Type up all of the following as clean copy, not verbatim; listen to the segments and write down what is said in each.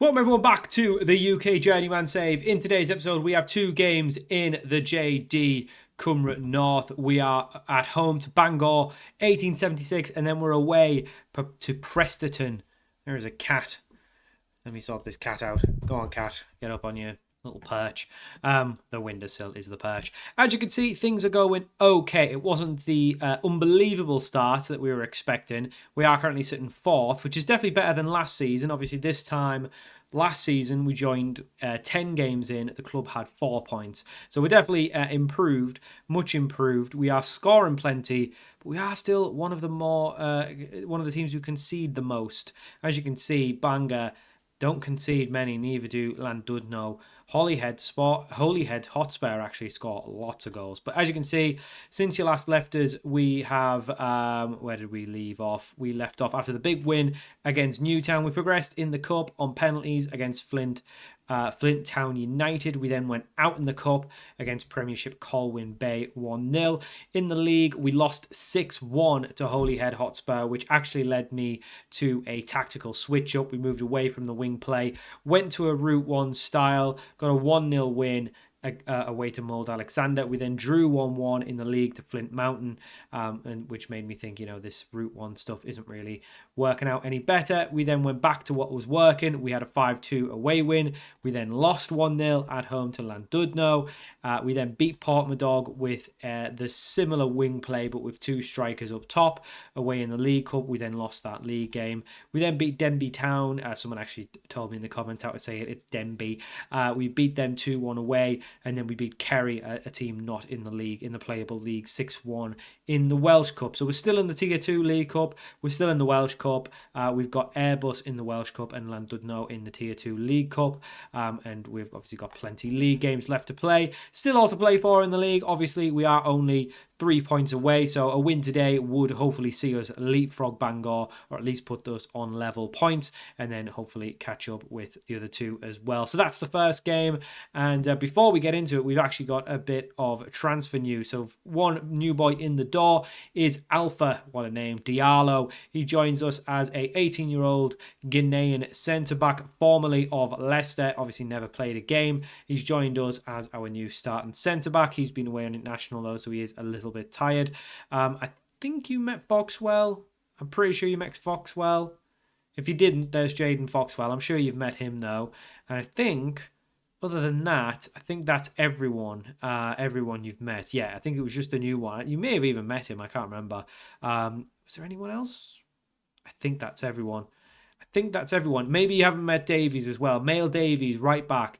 Welcome everyone back to the UK Journeyman Save. In today's episode, we have two games in the JD Cymru North. We are at home to Bangor, 1876, and then we're away to Presterton. There is a cat. Let me sort this cat out. Go on, cat. Get up on your little perch. The windowsill is the perch. As you can see, things are going okay. It wasn't the unbelievable start that we were expecting. We are currently sitting fourth, which is definitely better than last season. Obviously, this time last season we joined 10 games in. The club had 4 points. So we're definitely improved, much improved. We are scoring plenty, but we are still one of the teams who concede the most. As you can see, Bangor don't concede many, neither do Llandudno. Holyhead Hotspur actually score lots of goals. But as you can see, since you last left us, we have, where did we leave off? We left off after the big win against Newtown. We progressed in the cup on penalties against Flint Town United. We then went out in the cup against Premiership Colwyn Bay 1-0. In the league, we lost 6-1 to Holyhead Hotspur, which actually led me to a tactical switch up. We moved away from the wing play, went to a Route 1 style, got a 1-0 win away to Mould Alexander. We then drew 1-1 in the league to Flint Mountain, and which made me think, this Route 1 stuff isn't really working out any better. We then went back to what was working. We had a 5-2 away win. We then lost 1-0 at home to Llandudno. We then beat Portmagog with the similar wing play, but with two strikers up top away in the League Cup. We then lost that league game. We then beat Denbigh Town. Someone actually told me in the comments how to say it. It's Denbigh. We beat them 2-1 away. And then we beat Kerry, a team not in the league, in the playable league, 6-1 in the Welsh Cup. So we're still in the Tier 2 League Cup. We're still in the Welsh Cup. We've got Airbus in the Welsh Cup and Llandudno in the Tier 2 League Cup. And we've obviously got plenty league games left to play. Still all to play for in the league. Obviously, we are only 3 points away. So a win today would hopefully see us leapfrog Bangor, or at least put us on level points, and then hopefully catch up with the other two as well. So that's the first game. And before we get into it, we've actually got a bit of transfer news. So one new boy in the door is Alpha, what a name, Diallo. He joins us as a 18-year-old Ghanaian centre-back, formerly of Leicester, obviously never played a game. He's joined us as our new starting centre-back. He's been away on international though, so he is a little bit tired. I think you met Foxwell. I'm pretty sure you met Foxwell. If you didn't, there's Jaden Foxwell. I'm sure you've met him though. And I think, other than that, I think that's everyone. Everyone you've met. Yeah, I think it was just a new one. You may have even met him. I can't remember. Was there anyone else? I think that's everyone. Maybe you haven't met Davies as well. Male Davies, right back.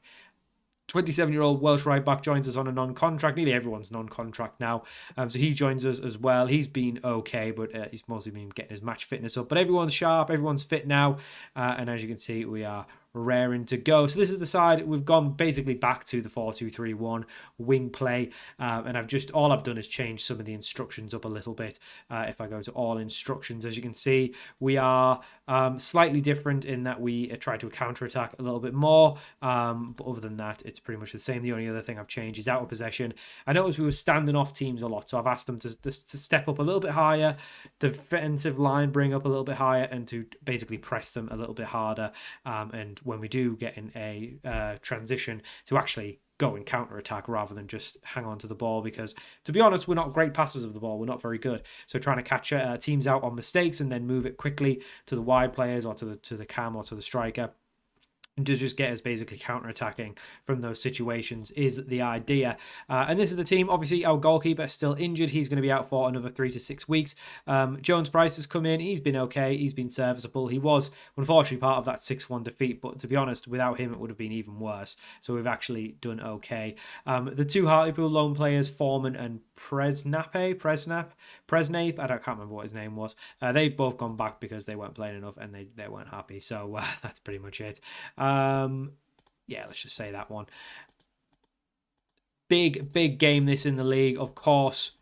27-year-old Welsh right back joins us on a non-contract. Nearly everyone's non-contract now. So he joins us as well. He's been okay, but he's mostly been getting his match fitness up. But everyone's sharp. Everyone's fit now. And as you can see, we are raring to go. So this is the side. We've gone basically back to the 4-2-3-1 wing play. And all I've done is change some of the instructions up a little bit. If I go to all instructions, as you can see, we are slightly different in that we try to counter-attack a little bit more. But other than that, it's pretty much the same. The only other thing I've changed is out of possession. I noticed we were standing off teams a lot, so I've asked them to step up a little bit higher, the defensive line bring up a little bit higher, and to basically press them a little bit harder. And when we do get in a transition, to actually go and counter-attack rather than just hang on to the ball, because to be honest, we're not great passers of the ball. We're not very good. So trying to catch teams out on mistakes and then move it quickly to the wide players or to the cam or to the striker, and to just get us basically counter-attacking from those situations is the idea. And this is the team. Obviously, our goalkeeper is still injured. He's going to be out for another 3 to 6 weeks. Jones Price has come in. He's been okay. He's been serviceable. He was, unfortunately, part of that 6-1 defeat. But to be honest, without him, it would have been even worse. So we've actually done okay. The two Hartlepool loan players, Foreman and Presnape, I can't remember what his name was. They've both gone back because they weren't playing enough and they weren't happy. So that's pretty much it. Yeah, let's just say that one. Big game this in the league. Of course,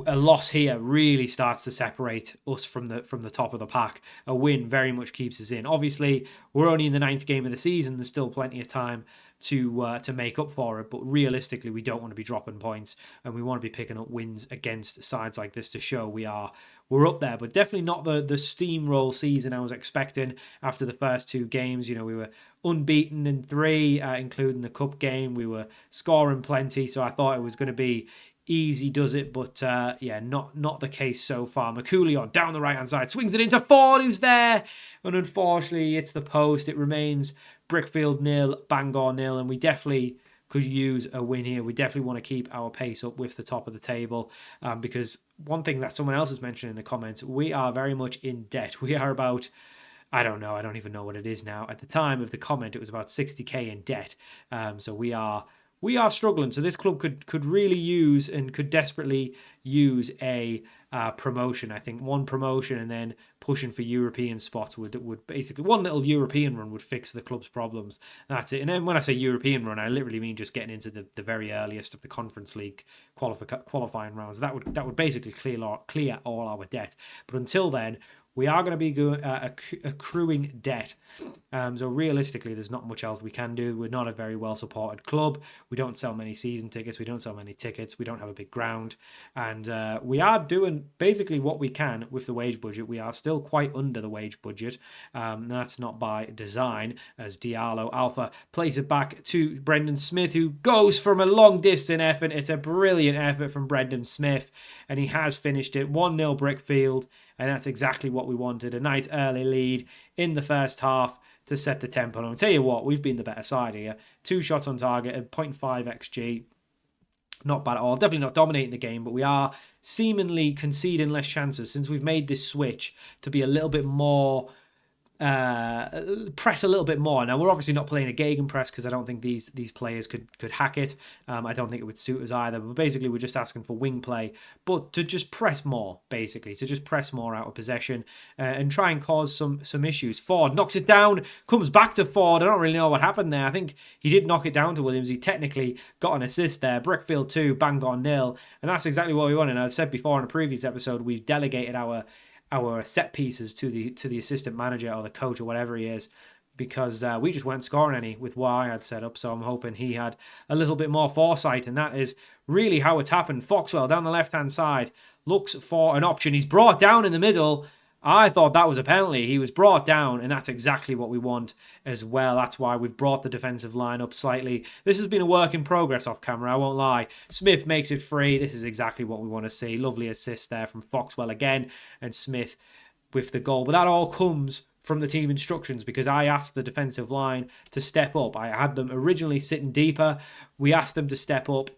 a loss here really starts to separate us from the top of the pack. A win very much keeps us in. Obviously, we're only in the 9th game of the season. There's still plenty of time to make up for it, but realistically, we don't want to be dropping points, and we want to be picking up wins against sides like this to show we are we're up there, but definitely not the steamroll season I was expecting after the first 2 games. You know, we were unbeaten in 3, including the cup game. We were scoring plenty, so I thought it was going to be easy does it, but yeah, not the case so far. McCoulion down the right hand side, swings it into Ford, who's there, and unfortunately it's the post. It remains BRICKFIELD 0, Bangor 0, and we definitely could use a win here. We definitely want to keep our pace up with the top of the table, because one thing that someone else has mentioned in the comments, we are very much in debt. We are about, I don't even know what it is now. At the time of the comment, it was about 60k in debt. So we are struggling. So this club could really use and could desperately use a promotion. I think one promotion and then pushing for European spots would basically, one little European run would fix the club's problems. That's it. And then when I say European run, I literally mean just getting into the very earliest of the Conference League qualifying rounds. That would basically clear all our debt. But until then, we are going to be accruing debt. So realistically, there's not much else we can do. We're not a very well-supported club. We don't sell many season tickets. We don't sell many tickets. We don't have a big ground. And we are doing basically what we can with the wage budget. We are still quite under the wage budget. That's not by design, as Diallo Alpha plays it back to Brendan Smith, who goes from a long-distance effort. It's a brilliant effort from Brendan Smith, and he has finished it. 1-0 BRICKFIELD. And that's exactly what we wanted. A nice early lead in the first half to set the tempo. And I'll tell you what, we've been the better side here. 2 shots on target at 0.5 XG. Not bad at all. Definitely not dominating the game, but we are seemingly conceding less chances since we've made this switch to be a little bit more... press a little bit more. Now, we're obviously not playing a gegenpress because I don't think these players could hack it. I don't think it would suit us either. But basically, we're just asking for wing play, but to just press more, basically, to just press more out of possession and try and cause some issues. Ford knocks it down, comes back to Ford. I don't really know what happened there. I think he did knock it down to Williams. He technically got an assist there. BRICKFIELD 2, Bangor 0, and that's exactly what we wanted. And I said before in a previous episode, we've delegated our set pieces to the assistant manager or the coach or whatever he is, because we just weren't scoring any with what I had set up. So I'm hoping he had a little bit more foresight, and that is really how it's happened. Foxwell down the left-hand side looks for an option. He's brought down in the middle. I thought that was a penalty. He was brought down, and that's exactly what we want as well. That's why we've brought the defensive line up slightly. This has been a work in progress off camera, I won't lie. Smith makes it free. This is exactly what we want to see. Lovely assist there from Foxwell again, and Smith with the goal. But that all comes from the team instructions, because I asked the defensive line to step up. I had them originally sitting deeper. We asked them to step up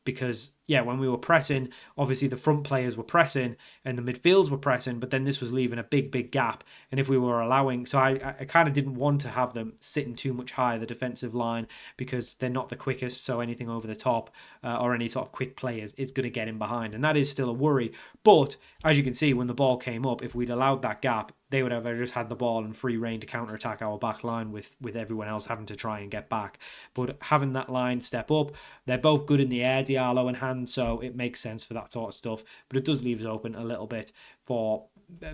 because, yeah, when we were pressing, obviously the front players were pressing and the midfields were pressing, but then this was leaving a big gap. And if we were allowing... So I kind of didn't want to have them sitting too much higher, the defensive line, because they're not the quickest, so anything over the top or any sort of quick players is going to get in behind. And that is still a worry. But, as you can see, when the ball came up, if we'd allowed that gap, they would have just had the ball and free reign to counter-attack our back line with everyone else having to try and get back. But having that line step up, they're both good in the air, Diallo and Hand, so it makes sense for that sort of stuff. But it does leave us open a little bit for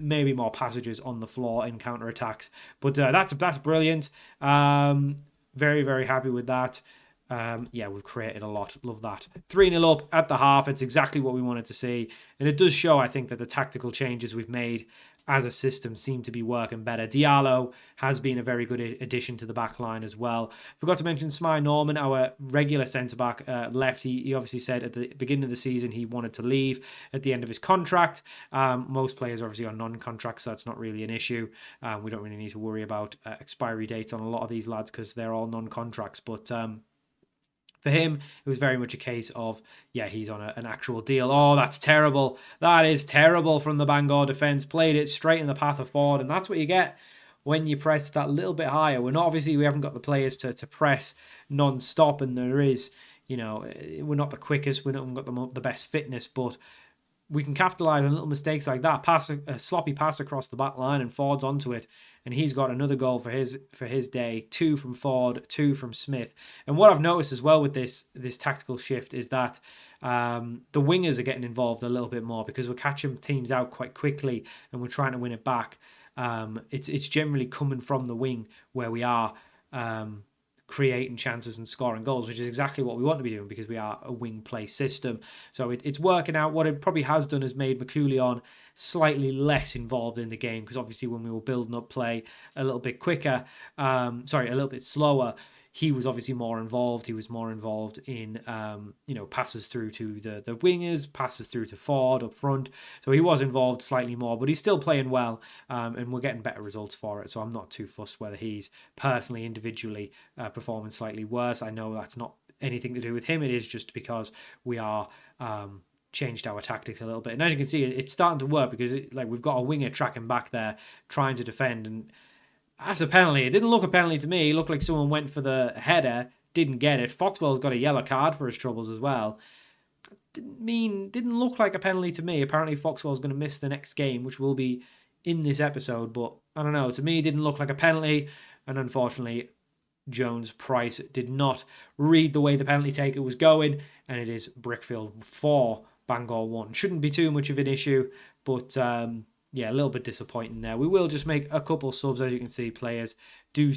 maybe more passages on the floor in counter-attacks. But that's brilliant. Very, very happy with that. Yeah, we've created a lot. Love that. 3-0 up at the half. It's exactly what we wanted to see. And it does show, I think, that the tactical changes we've made as a system seem to be working better. Diallo has been a very good addition to the back line as well. Forgot to mention Smy Norman, our regular centre-back, left. He obviously said at the beginning of the season he wanted to leave at the end of his contract. Most players are obviously on non-contract, so that's not really an issue. We don't really need to worry about expiry dates on a lot of these lads because they're all non-contracts. But... for him, it was very much a case of, yeah, he's on an actual deal. Oh, that's terrible. That is terrible from the Bangor defence. Played it straight in the path of Ford, and that's what you get when you press that little bit higher. We haven't got the players to press non-stop, and there is, we're not the quickest, we haven't got the best fitness, but we can capitalise on little mistakes like that. A sloppy pass across the back line, and Ford's onto it, and he's got another goal for his day. 2 from Ford, 2 from Smith. And what I've noticed as well with this tactical shift is that the wingers are getting involved a little bit more because we're catching teams out quite quickly and we're trying to win it back. It's generally coming from the wing where we are creating chances and scoring goals, which is exactly what we want to be doing because we are a wing play system. So it's working out. What it probably has done is made McCoulion slightly less involved in the game, because obviously when we were building up play a little bit quicker, a little bit slower, he was obviously more involved. He was more involved in, passes through to the wingers, passes through to Ford up front. So he was involved slightly more, but he's still playing well, and we're getting better results for it. So I'm not too fussed whether he's personally, individually performing slightly worse. I know that's not anything to do with him. It is just because we are changed our tactics a little bit. And as you can see, it's starting to work because we've got a winger tracking back there, trying to defend, and that's a penalty. It didn't look a penalty to me. It looked like someone went for the header, didn't get it. Foxwell's got a yellow card for his troubles as well. Didn't look like a penalty to me. Apparently Foxwell's going to miss the next game, which will be in this episode, but I don't know. To me, it didn't look like a penalty, and unfortunately, Jones Price did not read the way the penalty taker was going, and it is BRICKFIELD 4, Bangor 1. Shouldn't be too much of an issue, but a little bit disappointing there. We will just make a couple subs. As you can see, players do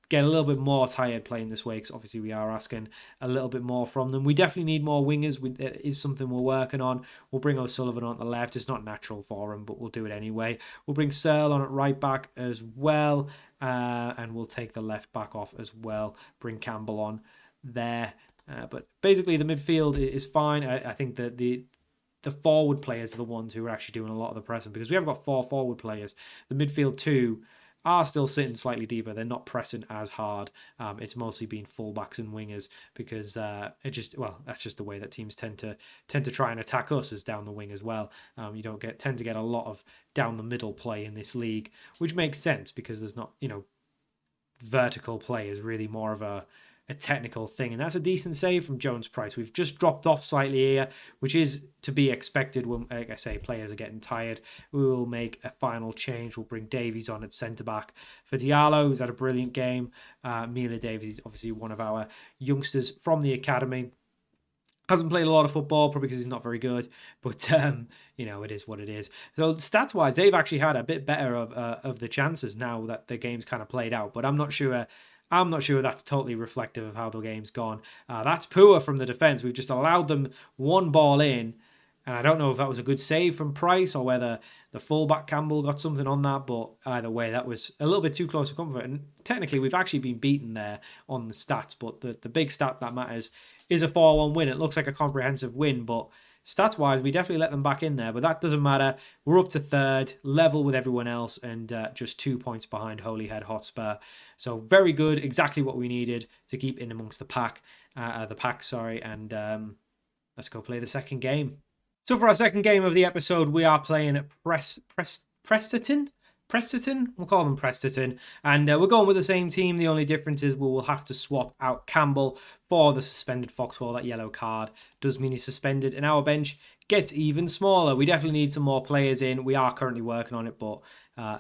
get a little bit more tired playing this way, because obviously we are asking a little bit more from them. We definitely need more wingers. It is something we're working on. We'll bring O'Sullivan on the left. It's not natural for him, but we'll do it anyway. We'll bring Searle on at right back as well, and we'll take the left back off as well. Bring Campbell on there. But basically the midfield is fine. I think that the forward players are the ones who are actually doing a lot of the pressing, because we have got 4 forward players. The midfield 2 are still sitting slightly deeper. They're not pressing as hard. It's mostly been fullbacks and wingers, because that's just the way that teams tend to try and attack us, is down the wing as well. You don't tend to get a lot of down the middle play in this league, which makes sense because there's not, vertical play is really more of a technical thing. And that's a decent save from Jones Price. We've just dropped off slightly here, which is to be expected when, like I say, players are getting tired. We will make a final change. We'll bring Davies on at centre-back for Diallo, who's had a brilliant game. Mila Davies is obviously one of our youngsters from the academy. Hasn't played a lot of football, probably because he's not very good, but it is what it is. So stats-wise, they've actually had a bit better of the chances now that the game's kind of played out, but I'm not sure that's totally reflective of how the game's gone. That's poor from the defence. We've just allowed them one ball in, and I don't know if that was a good save from Price or whether the fullback Campbell got something on that, but either way, that was a little bit too close to comfort. And technically, we've actually been beaten there on the stats, but the big stat that matters is a 4-1 win. It looks like a comprehensive win, but stats-wise, we definitely let them back in there, but that doesn't matter. We're up to 3rd, level with everyone else, and just 2 points behind Holyhead Hotspur. So very good, exactly what we needed to keep in amongst the pack. And let's go play the second game. So for our second game of the episode, we are playing Presterton. We'll call them Presterton, and we're going with the same team. The only difference is we will have to swap out Campbell for the suspended Foxwell. That yellow card does mean he's suspended, and our bench gets even smaller. We definitely need some more players in. We are currently working on it, but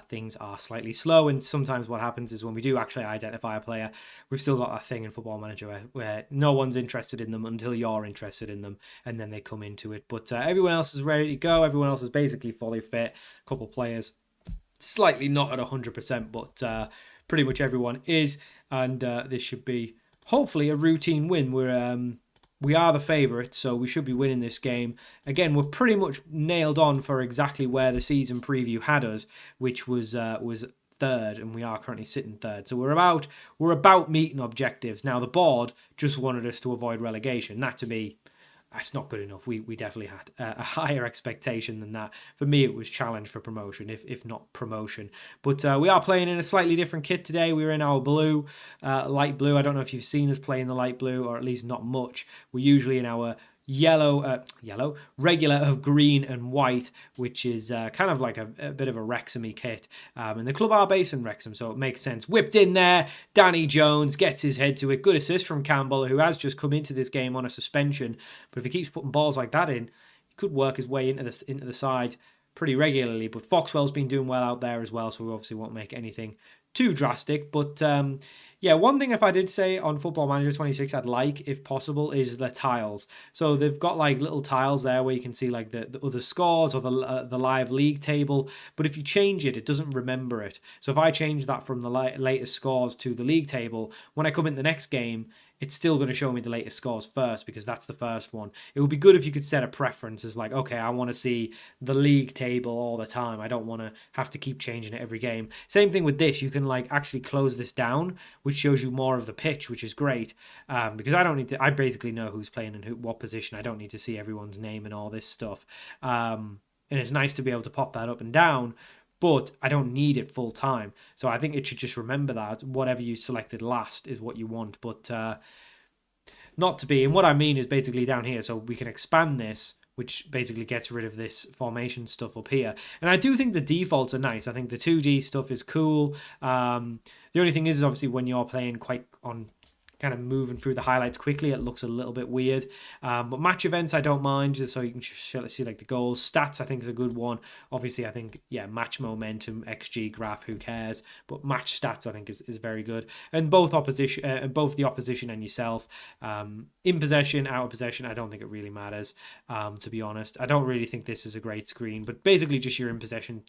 things are slightly slow, and sometimes what happens is when we do actually identify a player, we've still got that thing in Football Manager where no one's interested in them until you're interested in them, and then they come into it. But everyone else is ready to go. Everyone else is basically fully fit. A couple players slightly not at 100%, but pretty much everyone is, and this should be hopefully a routine win. We are the favourites, so we should be winning this game. Again, we're pretty much nailed on for exactly where the season preview had us, which was 3rd, and we are currently sitting 3rd. So we're about meeting objectives. Now the board just wanted us to avoid relegation. That to me, that's not good enough. We definitely had a higher expectation than that. For me, it was challenge for promotion, if not promotion. But we are playing in a slightly different kit today. We're in our blue, light blue. I don't know if you've seen us play in the light blue, or at least not much. We're usually in our regular of green and white, which is kind of like a bit of a Wrexham-y kit. And the club are based in Wrexham, so it makes sense. Whipped in there, Danny Jones gets his head to it. Good assist from Campbell, who has just come into this game on a suspension. But if he keeps putting balls like that in, he could work his way into the side pretty regularly. But Foxwell's been doing well out there as well, so we obviously won't make anything too drastic. But Yeah, one thing if I did say on Football Manager 26 I'd like, if possible, is the tiles. So they've got like little tiles there where you can see like the other scores or the live league table. But if you change it, it doesn't remember it. So if I change that from the latest scores to the league table, when I come in the next game, it's still going to show me the latest scores first because that's the first one. It would be good if you could set a preference as like, okay, I want to see the league table all the time. I don't want to have to keep changing it every game. Same thing with this. You can like actually close this down, which shows you more of the pitch, which is great because I don't need to. I basically know who's playing and what position. I don't need to see everyone's name and all this stuff. And it's nice to be able to pop that up and down. But I don't need it full time. So I think it should just remember that whatever you selected last is what you want. But not to be. And what I mean is basically down here. So we can expand this, which basically gets rid of this formation stuff up here. And I do think the defaults are nice. I think the 2D stuff is cool. The only thing is obviously when you're playing quite on kind of moving through the highlights quickly, it looks a little bit weird. But match events, I don't mind, just so you can see like the goals. Stats, I think is a good one. Obviously, I think, yeah, match momentum, XG graph, who cares? But match stats, I think, is very good. And both the opposition and yourself. In possession, out of possession, I don't think it really matters, to be honest. I don't really think this is a great screen, but basically just your in possession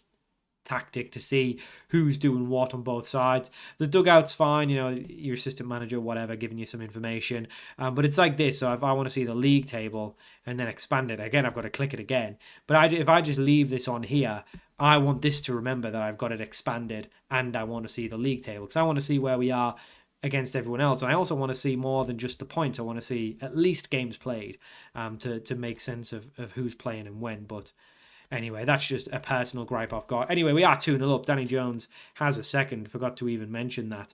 tactic to see who's doing what on both sides. The dugout's fine, your assistant manager, whatever, giving you some information. But it's like this. So if I want to see the league table and then expand it, again, I've got to click it again. But if I just leave this on here, I want this to remember that I've got it expanded and I want to see the league table because I want to see where we are against everyone else. And I also want to see more than just the points. I want to see at least games played to make sense of who's playing and when. But anyway, that's just a personal gripe I've got. Anyway, we are 2-0 up. Danny Jones has a second. Forgot to even mention that.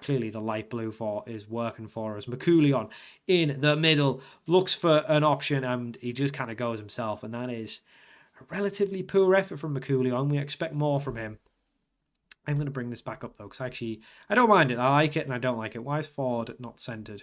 Clearly, the light blue is working for us. McCoulion in the middle looks for an option, and he just kind of goes himself. And that is a relatively poor effort from McCoulion. We expect more from him. I'm going to bring this back up, though, because I don't mind it. I like it, and I don't like it. Why is Ford not centered?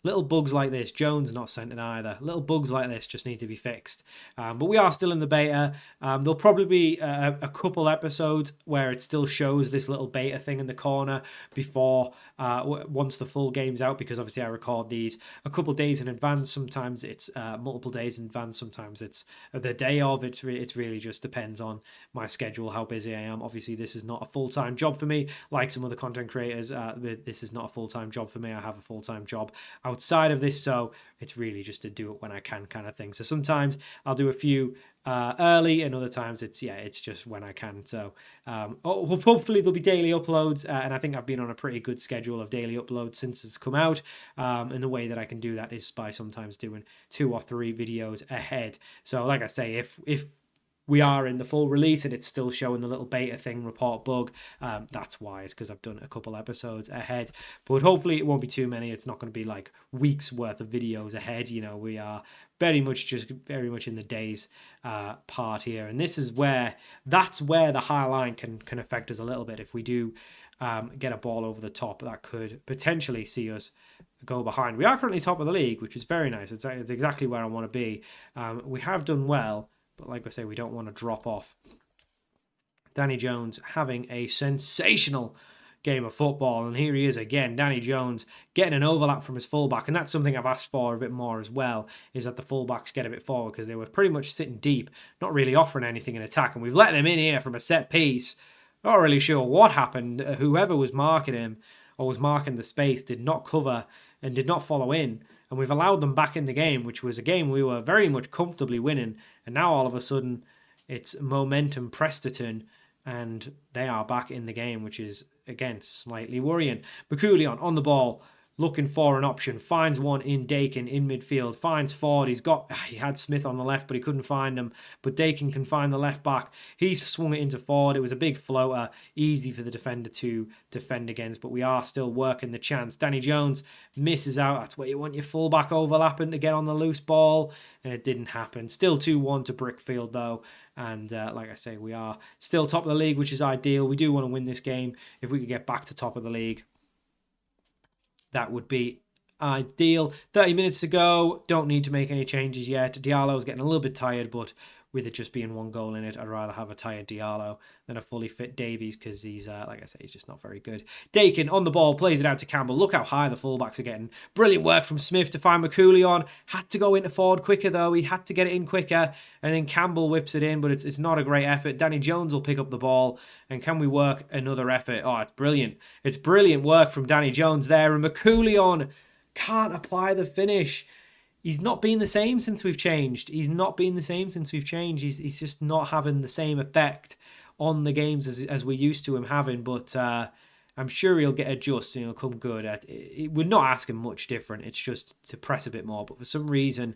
Little bugs like this. Jones not centered either. Little bugs like this just need to be fixed. But we are still in the beta. There'll probably be a couple episodes where it still shows this little beta thing in the corner before once the full game's out, because obviously I record these a couple days in advance. Sometimes it's multiple days in advance. Sometimes it's the day of. It really just depends on my schedule, how busy I am. Obviously, this is not a full-time job for me. Like some other content creators, this is not a full-time job for me. I have a full-time job outside of this, so it's really just to do it when I can kind of thing. So sometimes I'll do a few early, and other times it's just when I can. So hopefully there'll be daily uploads, and I think I've been on a pretty good schedule of daily uploads since it's come out, and the way that I can do that is by sometimes doing 2 or 3 videos ahead. So like I say, if we are in the full release and it's still showing the little beta thing, report bug, that's why. It's because I've done a couple episodes ahead. But hopefully it won't be too many. It's not going to be like weeks worth of videos ahead. We are very much in the days part here. And that's where the high line can affect us a little bit. If we do get a ball over the top, that could potentially see us go behind. We are currently top of the league, which is very nice. It's exactly where I want to be. We have done well, but like I say, we don't want to drop off. Danny Jones having a sensational game of football, and here he is again. Danny Jones getting an overlap from his fullback, and that's something I've asked for a bit more as well, is that the fullbacks get a bit forward, because they were pretty much sitting deep, not really offering anything in attack, and we've let them in here from a set piece. Not really sure what happened. Whoever was marking him or was marking the space did not cover and did not follow in, and we've allowed them back in the game, which was a game we were very much comfortably winning, and now all of a sudden it's momentum Presterton, and they are back in the game, which is, again, slightly worrying. McCoulion on the ball, looking for an option, finds one in Dakin in midfield, finds Ford. He had Smith on the left, but he couldn't find him. But Dakin can find the left back. He's swung it into Ford. It was a big floater, easy for the defender to defend against, but we are still working the chance. Danny Jones misses out. That's where you want your fullback overlapping to get on the loose ball, and it didn't happen. Still 2-1 to BRICKFIELD, though. And like I say, we are still top of the league, which is ideal. We do want to win this game. If we could get back to top of the league, that would be ideal. 30 minutes to go. Don't need to make any changes yet. Diallo's getting a little bit tired, but with it just being one goal in it. I'd rather have a tired Diallo than a fully fit Davies because he's, like I say, he's just not very good. Dakin on the ball, plays it out to Campbell. Look how high the fullbacks are getting. Brilliant work from Smith to find McCooley. Had to go into forward quicker though. He had to get it in quicker, and then Campbell whips it in, but it's not a great effort. Danny Jones will pick up the ball, and can we work another effort? Oh, it's brilliant. It's brilliant work from Danny Jones there, and McCooley can't apply the finish. He's not been the same since we've changed. He's just not having the same effect on the games as we're used to him having. But I'm sure he'll get adjusted and he'll come good. We're not asking much different. It's just to press a bit more. But for some reason,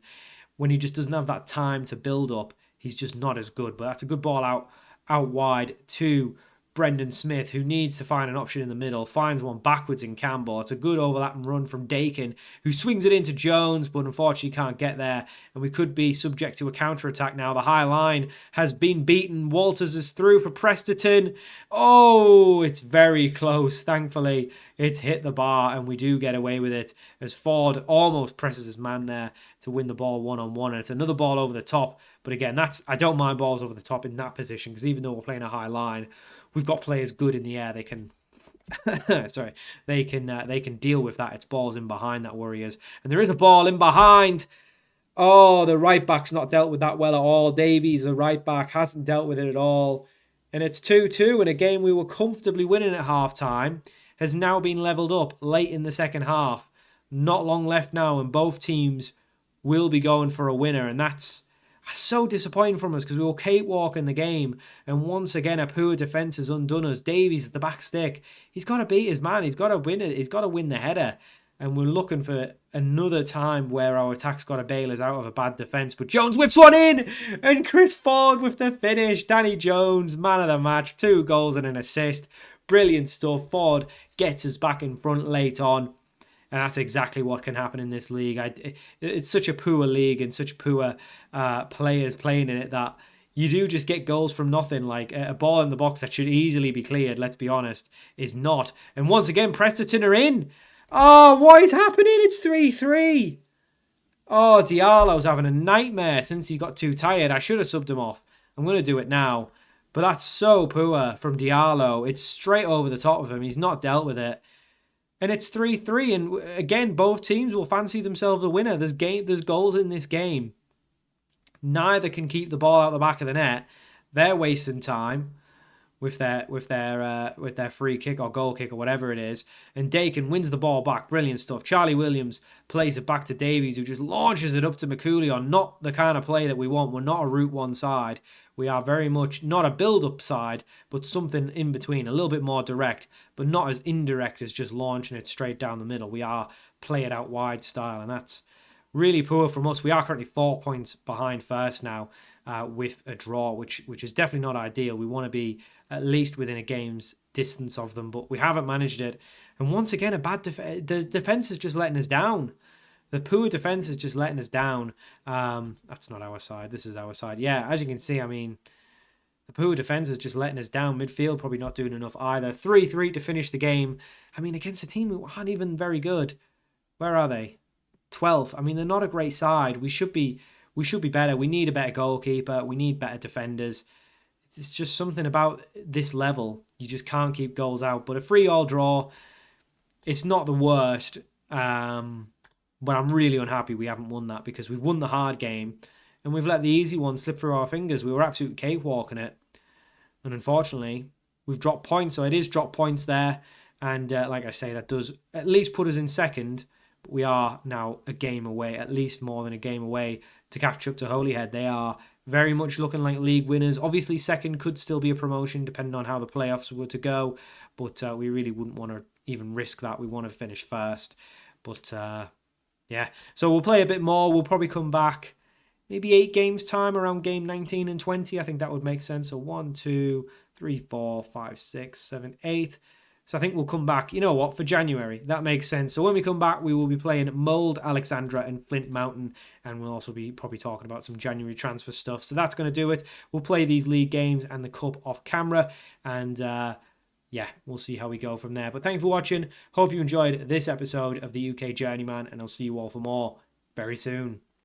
when he just doesn't have that time to build up, he's just not as good. But that's a good ball out wide to Brendan Smith, who needs to find an option in the middle, finds one backwards in Campbell. It's a good overlap and run from Dakin, who swings it into Jones, but unfortunately can't get there. And we could be subject to a counter-attack now. The high line has been beaten. Walters is through for Presterton. Oh, it's very close. Thankfully, it's hit the bar, and we do get away with it as Ford almost presses his man there to win the ball one-on-one. And it's another ball over the top. But again, I don't mind balls over the top in that position, because even though we're playing a high line, we've got players good in the air. They can, they can deal with that. It's balls in behind that worry us. And there is a ball in behind. Oh, the right back's not dealt with that well at all. Davies, the right back, hasn't dealt with it at all. And it's 2-2 in a game we were comfortably winning at half-time. Has now been levelled up late in the second half. Not long left now, and both teams will be going for a winner. And that's so disappointing from us, because we were cakewalking the game, and once again a poor defence has undone us. Davies at the back stick. He's got to beat his man. He's got to win it. He's got to win the header. And we're looking for another time where our attack's got to bail us out of a bad defence. But Jones whips one in, and Chris Ford with the finish. Danny Jones, man of the match, 2 goals and an assist. Brilliant stuff. Ford gets us back in front late on. And that's exactly what can happen in this league. It's such a poor league and such poor players playing in it that you do just get goals from nothing. Like a ball in the box that should easily be cleared, let's be honest, is not. And once again, Presterton are in. Oh, what is happening? It's 3-3. Oh, Diallo's having a nightmare since he got too tired. I should have subbed him off. I'm going to do it now. But that's so poor from Diallo. It's straight over the top of him. He's not dealt with it. And it's 3-3, and again, both teams will fancy themselves a winner. There's goals in this game. Neither can keep the ball out the back of the net. They're wasting time with their free kick or goal kick or whatever it is. And Dakin wins the ball back. Brilliant stuff. Charlie Williams plays it back to Davies, who just launches it up to McCooley. Not the kind of play that we want. We're not a route one side. We are very much not a build-up side, but something in between, a little bit more direct, but not as indirect as just launching it straight down the middle. We are play it out wide style, and that's really poor from us. We are currently 4 points behind first now with a draw, which is definitely not ideal. We want to be at least within a game's distance of them, but we haven't managed it. And once again, the defence is just letting us down. The poor defence is just letting us down. That's not our side. This is our side. Yeah, as you can see, I mean, the poor defence is just letting us down. Midfield probably not doing enough either. 3-3 to finish the game. I mean, against a team who aren't even very good. Where are they? 12th. I mean, they're not a great side. We should be better. We need a better goalkeeper. We need better defenders. It's just something about this level. You just can't keep goals out. But a 3-3 draw, it's not the worst. But I'm really unhappy we haven't won that, because we've won the hard game and we've let the easy one slip through our fingers. We were absolutely cakewalking it. And unfortunately, we've dropped points. So it is drop points there. And like I say, that does at least put us in second. But we are now a game away, at least more than a game away, to catch up to Holyhead. They are very much looking like league winners. Obviously, second could still be a promotion, depending on how the playoffs were to go. But we really wouldn't want to even risk that. We want to finish first. But yeah, so we'll play a bit more. We'll probably come back maybe 8 games time, around game 19 and 20. I think that would make sense. So 1, 2, 3, 4, 5, 6, 7, 8. So I think we'll come back, you know what, for January. That makes sense. So when we come back, we will be playing Mould, Alexandra and Flint Mountain. And we'll also be probably talking about some January transfer stuff. So that's going to do it. We'll play these league games and the cup off camera. And yeah, we'll see how we go from there. But thanks for watching. Hope you enjoyed this episode of the UK Journeyman. And I'll see you all for more very soon.